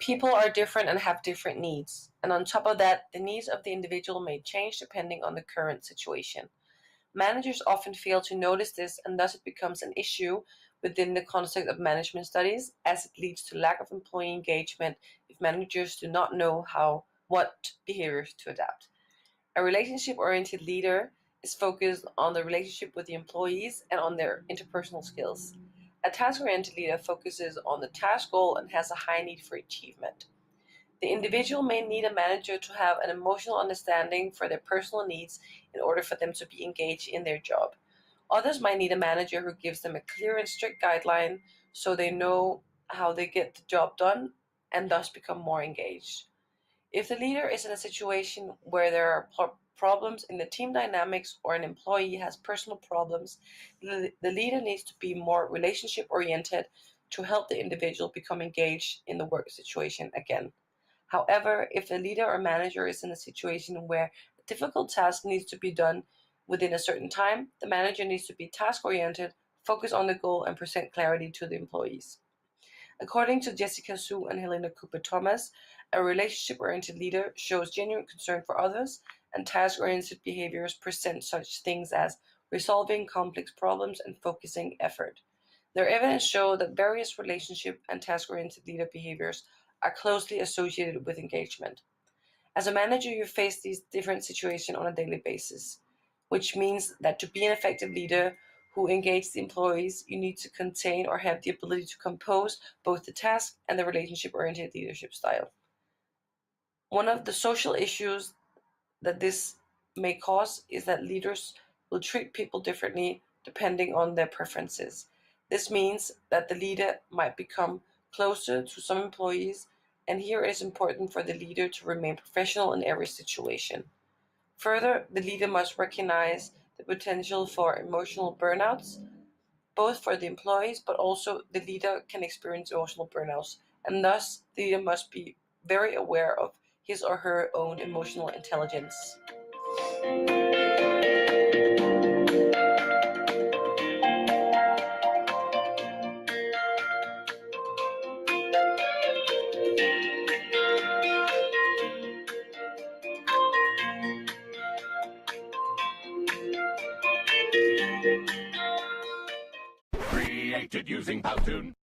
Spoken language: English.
People are different and have different needs, and on top of that, the needs of the individual may change depending on the current situation. Managers often fail to notice this, and thus it becomes an issue within the concept of management studies, as it leads to lack of employee engagement if managers do not know what behaviors to adapt. A relationship-oriented leader is focused on the relationship with the employees and on their interpersonal skills. A task-oriented leader focuses on the task goal and has a high need for achievement. The individual may need a manager to have an emotional understanding for their personal needs in order for them to be engaged in their job. Others might need a manager who gives them a clear and strict guideline so they know how they get the job done and thus become more engaged. If the leader is in a situation where there are problems in the team dynamics or an employee has personal problems, the leader needs to be more relationship oriented to help the individual become engaged in the work situation again. However, if the leader or manager is in a situation where a difficult task needs to be done within a certain time, the manager needs to be task oriented, focus on the goal, and present clarity to the employees. According to Jessica Su and Helena Cooper Thomas, a relationship-oriented leader shows genuine concern for others, and task-oriented behaviors present such things as resolving complex problems and focusing effort. Their evidence show that various relationship and task-oriented leader behaviors are closely associated with engagement. As a manager, you face these different situations on a daily basis, which means that to be an effective leader who engages the employees, you need to contain or have the ability to compose both the task and the relationship-oriented leadership style. One of the social issues that this may cause is that leaders will treat people differently depending on their preferences. This means that the leader might become closer to some employees, and here it is important for the leader to remain professional in every situation. Further, the leader must recognize the potential for emotional burnouts, both for the employees, but also the leader can experience emotional burnouts, and thus the leader must be very aware of his or her own emotional intelligence. Created using Powtoon.